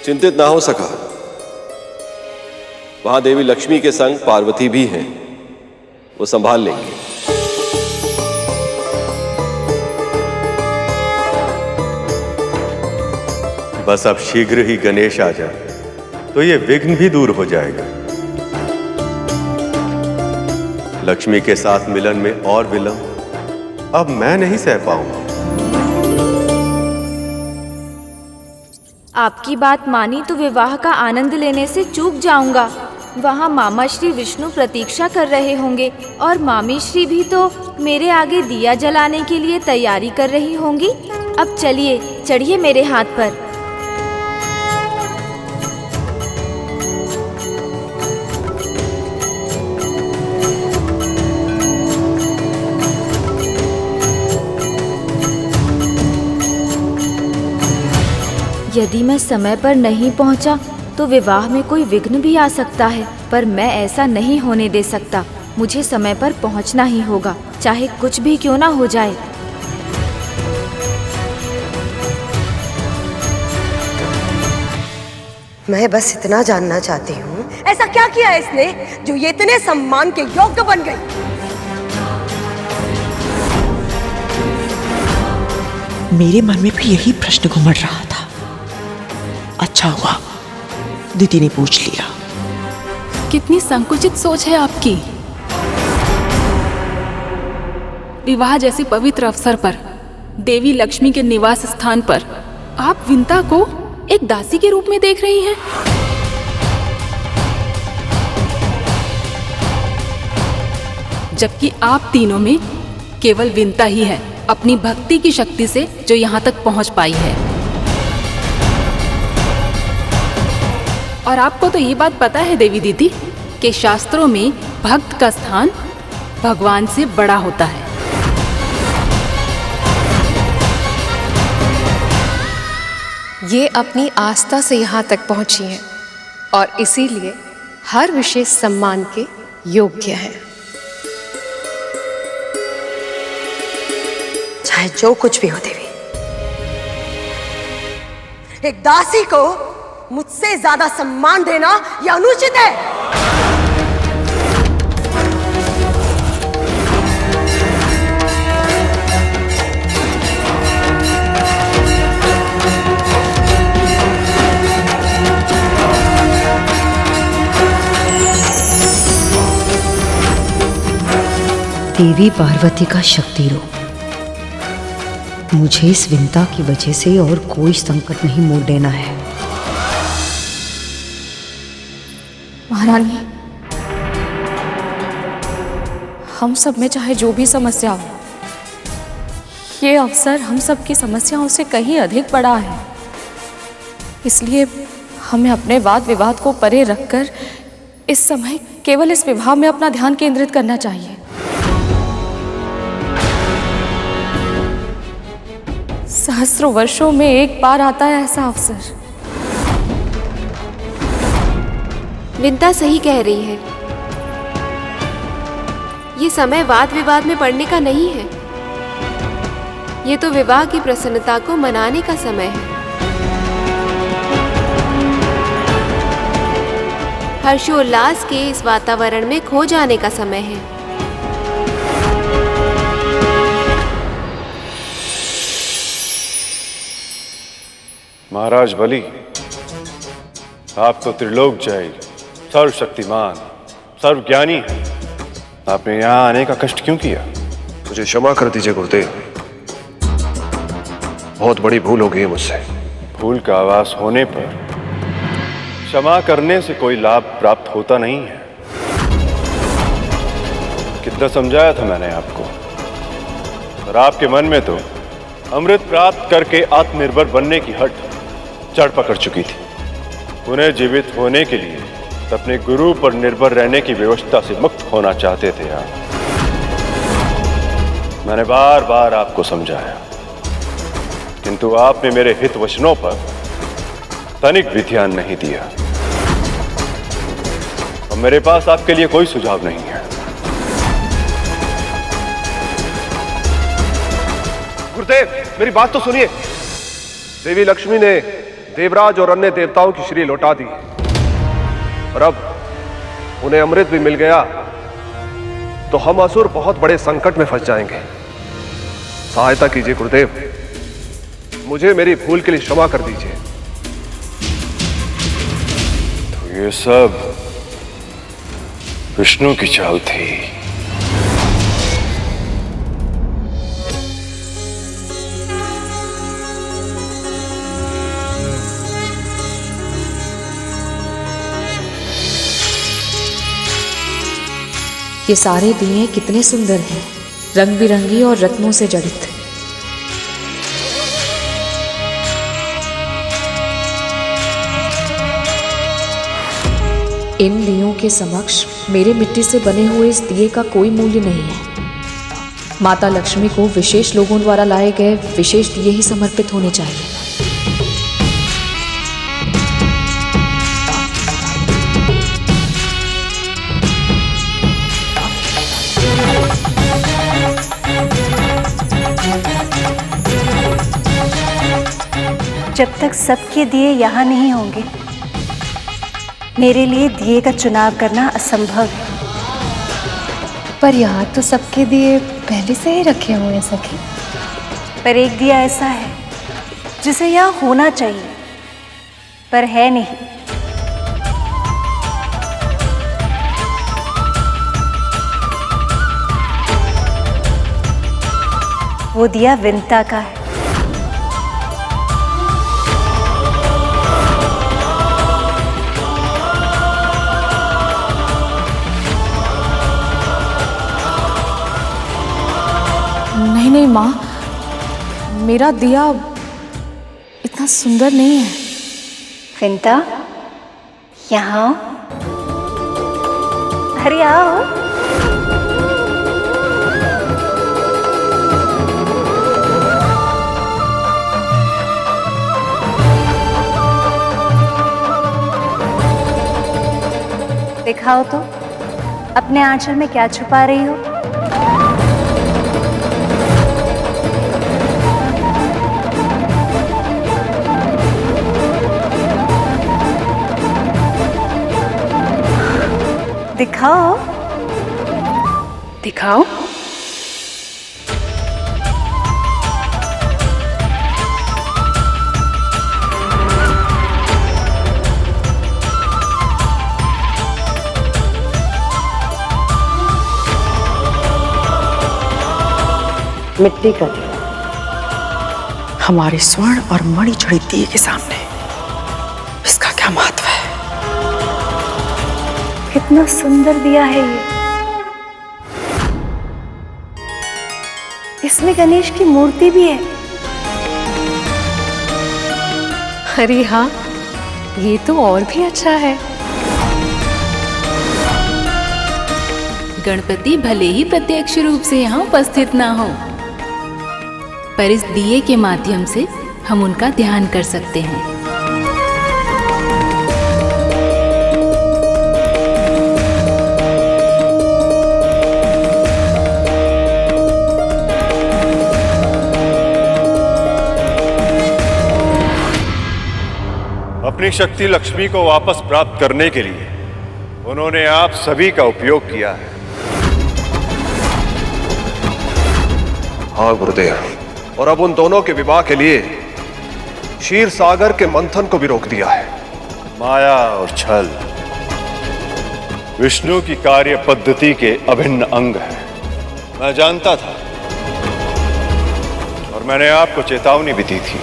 चिंतित ना हो सका। वहां देवी लक्ष्मी के संग पार्वती भी हैं, वो संभाल लेंगे। बस अब शीघ्र ही गणेश आ जाए तो ये विघ्न भी दूर हो जाएगा। लक्ष्मी के साथ मिलन में और विलंब अब मैं नहीं सह पाऊंगा। आपकी बात मानी तो विवाह का आनंद लेने से चूक जाऊंगा। वहाँ मामा श्री विष्णु प्रतीक्षा कर रहे होंगे और मामी श्री भी तो मेरे आगे दिया जलाने के लिए तैयारी कर रही होंगी। अब चलिए, चढ़िए मेरे हाथ पर। यदि मैं समय पर नहीं पहुंचा तो विवाह में कोई विघ्न भी आ सकता है, पर मैं ऐसा नहीं होने दे सकता। मुझे समय पर पहुंचना ही होगा, चाहे कुछ भी क्यों ना हो जाए। मैं बस इतना जानना चाहती हूँ, ऐसा क्या किया इसने जो ये इतने सम्मान के योग्य बन गई? मेरे मन में भी यही प्रश्न घुमड़ रहा था। अच्छा हुआ दीदी ने पूछ लिया। कितनी संकुचित सोच है आपकी। विवाह जैसे पवित्र अवसर पर, देवी लक्ष्मी के निवास स्थान पर आप विंता को एक दासी के रूप में देख रही हैं। जबकि आप तीनों में केवल विंता ही है अपनी भक्ति की शक्ति से जो यहाँ तक पहुँच पाई है। और आपको तो ये बात पता है देवी दीदी कि शास्त्रों में भक्त का स्थान भगवान से बड़ा होता है। ये अपनी आस्था से यहाँ तक पहुँची हैं और इसीलिए हर विशेष सम्मान के योग्य हैं। चाहे जो कुछ भी हो देवी, एक दासी को मुझसे ज्यादा सम्मान देना यह अनुचित है। देवी पार्वती का शक्ति रूप, मुझे इस विंता की वजह से और कोई संकट नहीं मोड़ देना है। महारानी, हम सब में चाहे जो भी समस्या हो, ये अवसर हम सब की समस्याओं से कहीं अधिक बड़ा है। इसलिए हमें अपने वाद विवाद को परे रखकर इस समय केवल इस विवाह में अपना ध्यान केंद्रित करना चाहिए। सहस्रों वर्षों में एक बार आता है ऐसा अवसर। विंता सही कह रही है। ये समय वाद विवाद में पड़ने का नहीं है। ये तो विवाह की प्रसन्नता को मनाने का समय है। हर्षोल्लास के इस वातावरण में खो जाने का समय है। महाराज बलि, आप तो त्रिलोक जय, सर्वशक्तिमान, सर्वज्ञानी हैं। आपने यहाँ आने का कष्ट क्यों किया? मुझे क्षमा कर दीजिए गुरुदेव, बहुत बड़ी भूल हो गई है मुझसे। भूल का आभास होने पर क्षमा करने से कोई लाभ प्राप्त होता नहीं है। कितना समझाया था मैंने आपको, और आपके मन में तो अमृत प्राप्त करके आत्मनिर्भर बनने की हट चढ़ पकड़ चुकी थी। उन्हें जीवित होने के लिए अपने गुरु पर निर्भर रहने की व्यवस्था से मुक्त होना चाहते थे आप। मैंने बार बार आपको समझाया, किंतु आपने मेरे हित वचनों पर तनिक भी ध्यान नहीं दिया। और मेरे पास आपके लिए कोई सुझाव नहीं है। गुरुदेव, मेरी बात तो सुनिए। देवी लक्ष्मी ने देवराज और अन्य देवताओं की श्री लौटा दी और अब उन्हें अमृत भी मिल गया तो हम असुर बहुत बड़े संकट में फंस जाएंगे। सहायता कीजिए गुरुदेव, मुझे मेरी भूल के लिए क्षमा कर दीजिए। तो ये सब विष्णु की चाल थी। ये सारे दिए कितने सुंदर हैं, रंग बिरंगी और रत्नों से जड़ित। इन दियों के समक्ष मेरे मिट्टी से बने हुए इस दिए का कोई मूल्य नहीं है। माता लक्ष्मी को विशेष लोगों द्वारा लाए गए विशेष दिए ही समर्पित होने चाहिए। जब तक सबके दिए यहाँ नहीं होंगे, मेरे लिए दिए का चुनाव करना असंभव है। पर यहाँ तो सबके दिए पहले से ही रखे हुए हैं सखी। पर एक दिया ऐसा है जिसे यहाँ होना चाहिए पर है नहीं। वो दिया विंता का है। नहीं नहीं माँ, मेरा दिया इतना सुंदर नहीं है। विंता, यहाँ आओ। अरे आओ। दिखाओ तो अपने आंचल में क्या छुपा रही हो। दिखाओ दिखाओ। मिट्टी का दिया हमारे स्वर्ण और मणि जड़ित दिए के सामने इसका क्या महत्व है? कितना सुंदर दिया है ये। इसमें गणेश की मूर्ति भी है। अरे हाँ, ये तो और भी अच्छा है। गणपति भले ही प्रत्यक्ष रूप से यहाँ उपस्थित ना हो, पर इस दिए के माध्यम से हम उनका ध्यान कर सकते हैं। अपनी शक्ति लक्ष्मी को वापस प्राप्त करने के लिए उन्होंने आप सभी का उपयोग किया है। हाँ गुरुदेव, और अब उन दोनों के विवाह के लिए क्षीर सागर के मंथन को भी रोक दिया है। माया और छल विष्णु की कार्य पद्धति के अभिन्न अंग है। मैं जानता था और मैंने आपको चेतावनी भी दी थी,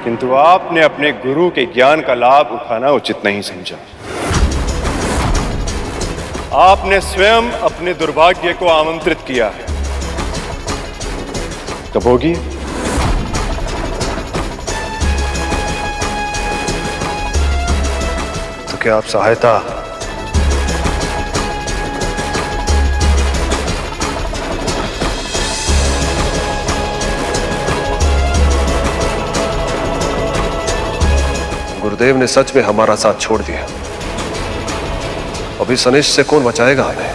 किंतु आपने अपने गुरु के ज्ञान का लाभ उठाना उचित नहीं समझा। आपने स्वयं अपने दुर्भाग्य को आमंत्रित किया है। कब होगी? तो क्या आप सहायता गुरुदेव ने सच में हमारा साथ छोड़ दिया। अभी सनिश से कौन बचाएगा हमें?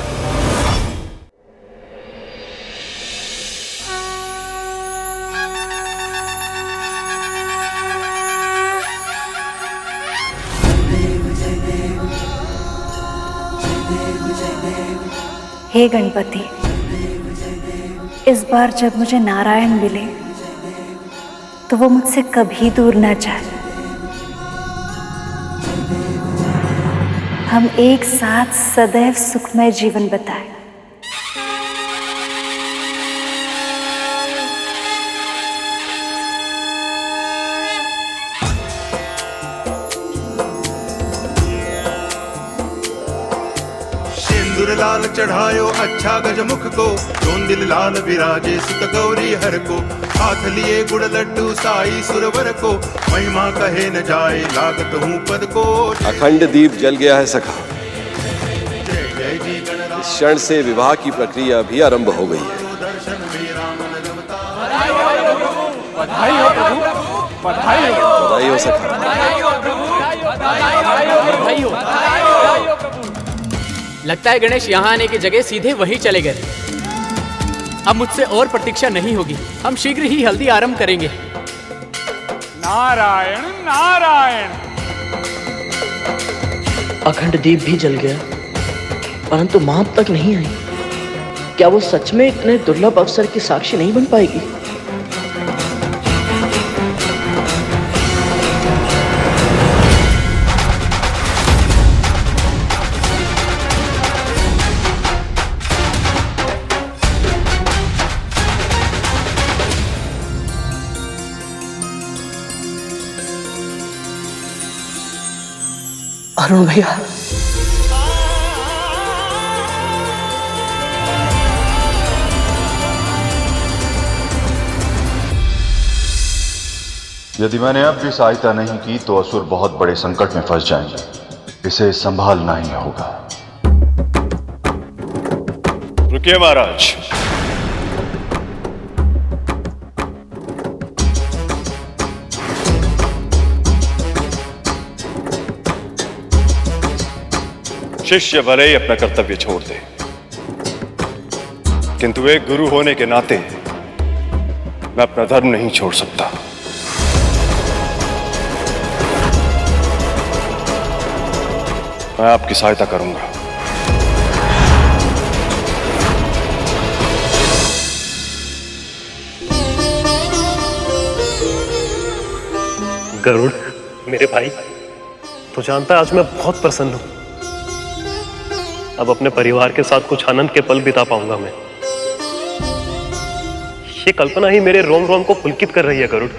हे गणपति, इस बार जब मुझे नारायण मिले तो वो मुझसे कभी दूर न जाए। हम एक साथ सदैव सुखमय जीवन बिताएं। लाल चढ़ायो अच्छा गजमुख को, जोंदिल लाल विराजे सुत गौरी हर को। हाथ लिए गुड़ लड्डू साई सुरवर को, महिमा कहे न जाए लागत हूँ पद को। अखंड दीप जल गया है सखा। इस क्षण से विवाह की प्रक्रिया भी आरंभ हो गई है। बधाई हो प्रभु, बधाई हो सखा। लगता है गणेश यहाँ आने की जगह सीधे वहीं चले गए। अब मुझसे और प्रतीक्षा नहीं होगी, हम शीघ्र ही हल्दी आरंभ करेंगे। नारायण नारायण। अखंड दीप भी जल गया, परंतु मां अब तक नहीं आई। क्या वो सच में इतने दुर्लभ अवसर की साक्षी नहीं बन पाएगी? अरुण भैया, यदि मैंने अब भी सहायता नहीं की तो असुर बहुत बड़े संकट में फंस जाएंगे। इसे संभालना ही होगा। रुकिए महाराज। शिष्य भले ही अपना कर्तव्य छोड़ दे, किंतु एक गुरु होने के नाते मैं अपना धर्म नहीं छोड़ सकता। मैं आपकी सहायता करूंगा। गरुड़ मेरे भाई, तो जानता है आज मैं बहुत प्रसन्न हूं। अब अपने परिवार के साथ कुछ आनंद के पल बिता पाऊंगा मैं। ये कल्पना ही मेरे रोम रोम को पुलकित कर रही है गरुड़।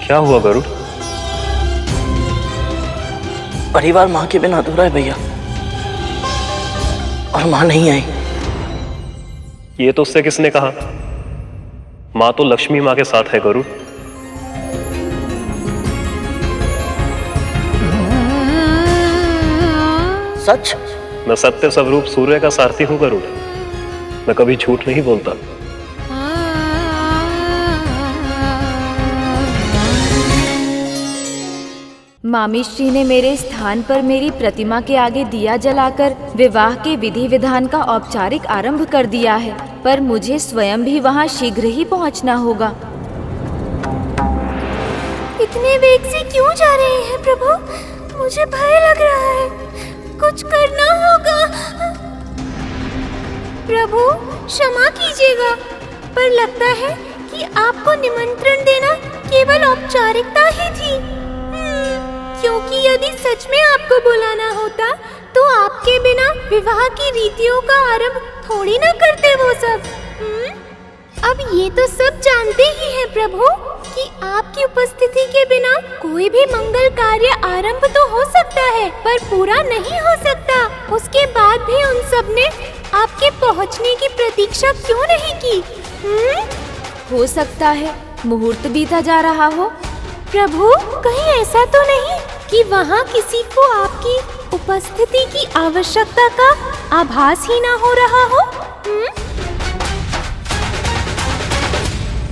क्या हुआ गरुड़? परिवार मां के बिना अधूरा है भैया, और मां नहीं आई। ये तो उससे किसने कहा? मां तो लक्ष्मी मां के साथ है गरुड़। सच? मैं सत्य स्वरूप सूर्य का सारथी हूं गरुड़। मैं कभी झूठ नहीं बोलता। मामी श्री ने मेरे स्थान पर मेरी प्रतिमा के आगे दिया जलाकर विवाह के विधि विधान का औपचारिक आरंभ कर दिया है, पर मुझे स्वयं भी वहां शीघ्र ही पहुंचना होगा। इतने वेग से क्यों जा रहे हैं प्रभु? मुझे भय लग रहा है, कुछ करना होगा। प्रभु क्षमा कीजिएगा, पर लगता है कि आपको निमंत्रण देना केवल औपचारिकता ही थी। क्योंकि यदि सच में आपको बुलाना होता तो आपके बिना विवाह की रीतियों का आरंभ थोड़ी ना करते वो सब। अब ये तो सब जानते ही हैं प्रभु कि आपकी उपस्थिति के बिना कोई भी मंगल कार्य आरंभ तो हो सकता है, पर पूरा नहीं हो सकता। उसके बाद भी उन सब ने आपके पहुंचने की प्रतीक्षा क्यों नहीं की? हो सकता है मुहूर्त बीता जा रहा हो। प्रभु कहीं ऐसा तो नहीं कि वहाँ किसी को आपकी उपस्थिति की आवश्यकता का आभास ही ना हो रहा हो?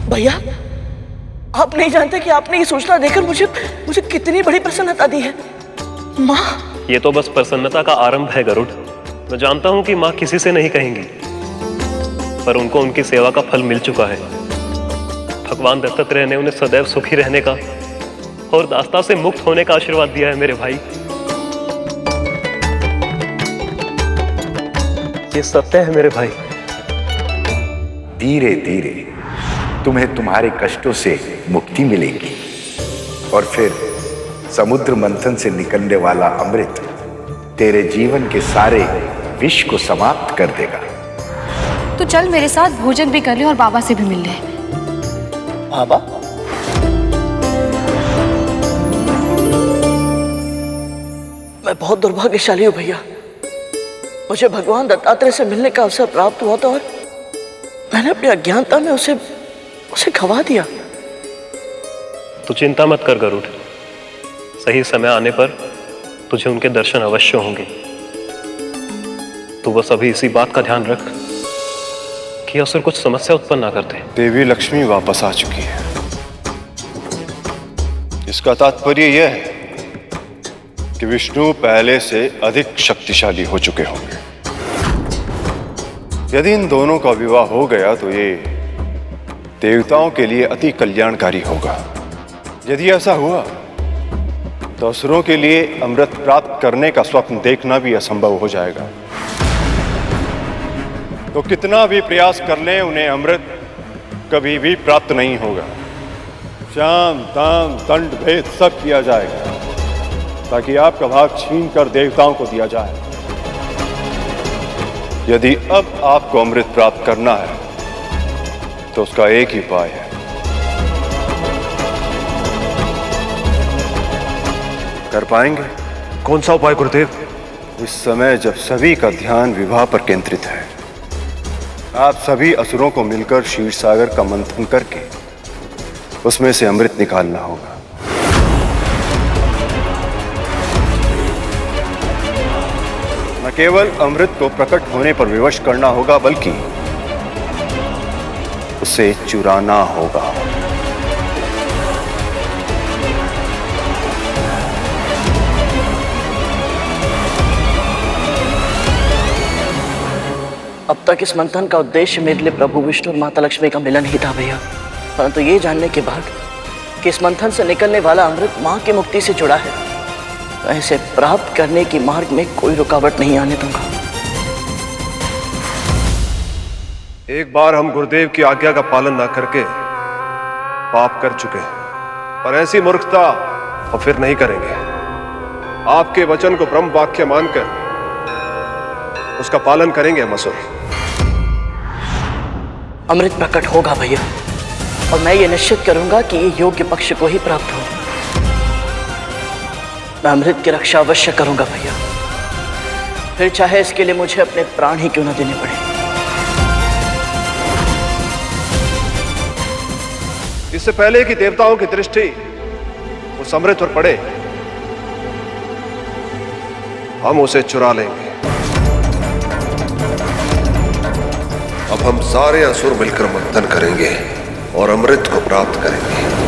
भैया, आप नहीं जानते कि आपने ये सूचना देकर मुझे कितनी बड़ी प्रसन्नता दी है। माँ, ये तो बस प्रसन्नता का आरंभ है गरुड़। मैं जानता हूँ कि माँ किसी से नहीं कहेंगी, पर उनको उनकी सेवा का फल मिल चुका है। भगवान दत्तात्रेय ने उन्हें सदैव सुखी रहने का और दास्ता से मुक्त होने का आशीर्वाद दिया है मेरे भाई। ये सत्य है मेरे भाई। धीरे धीरे तुम्हें तुम्हारे कष्टों से मुक्ति मिलेगी और फिर समुद्र मंथन से निकलने वाला अमृत तेरे जीवन के सारे विष को समाप्त कर देगा। तो चल मेरे साथ भोजन भी कर ले और बाबा से भी मिल ले। बाबा? मैं बहुत दुर्भाग्यशाली हूँ भैया। मुझे भगवान दत्तात्रेय से मिलने का अवसर प्राप्त हुआ था और मैंने अपनी अज्ञानता में उसे खवा दिया। तू चिंता मत कर गरुड़, सही समय आने पर तुझे उनके दर्शन अवश्य होंगे। तू बस अभी इसी बात का ध्यान रख कि असुर कुछ समस्या उत्पन्न ना करते। देवी लक्ष्मी वापस आ चुकी है। इसका तात्पर्य यह है कि विष्णु पहले से अधिक शक्तिशाली हो चुके होंगे। यदि इन दोनों का विवाह हो गया तो ये देवताओं के लिए अति कल्याणकारी होगा। यदि ऐसा हुआ तो असुरों के लिए अमृत प्राप्त करने का स्वप्न देखना भी असंभव हो जाएगा। तो कितना भी प्रयास कर लें उन्हें अमृत कभी भी प्राप्त नहीं होगा। शाम दाम दंड भेद सब किया जाएगा ताकि आपका भाग छीन कर देवताओं को दिया जाए। यदि अब आपको अमृत प्राप्त करना है तो उसका एक ही उपाय है। कर पाएंगे? कौन सा उपाय गुरुदेव? इस समय जब सभी का ध्यान विवाह पर केंद्रित है, आप सभी असुरों को मिलकर क्षीर सागर का मंथन करके उसमें से अमृत निकालना होगा। न केवल अमृत को प्रकट होने पर विवश करना होगा बल्कि उसे चुराना होगा। अब तक इस मंथन का उद्देश्य मेरे लिए प्रभु विष्णु और माता लक्ष्मी का मिलन ही था भैया, परंतु ये जानने के बाद कि इस मंथन से निकलने वाला अमृत माँ की मुक्ति से जुड़ा है, मैं इसे प्राप्त करने की मार्ग में कोई रुकावट नहीं आने दूंगा। एक बार हम गुरुदेव की आज्ञा का पालन ना करके पाप कर चुके हैं, पर ऐसी मूर्खता और फिर नहीं करेंगे। आपके वचन को ब्रह्म वाक्य मानकर उसका पालन करेंगे हम असुर। अमृत प्रकट होगा भैया, और मैं ये निश्चित करूंगा कि ये योग्य पक्ष को ही प्राप्त हो। मैं अमृत की रक्षा अवश्य करूंगा भैया, फिर चाहे इसके लिए मुझे अपने प्राण ही क्यों न देने पड़े। इससे पहले कि देवताओं की दृष्टि उस अमृत पर पड़े, हम उसे चुरा लेंगे। अब हम सारे असुर मिलकर मंथन करेंगे और अमृत को प्राप्त करेंगे।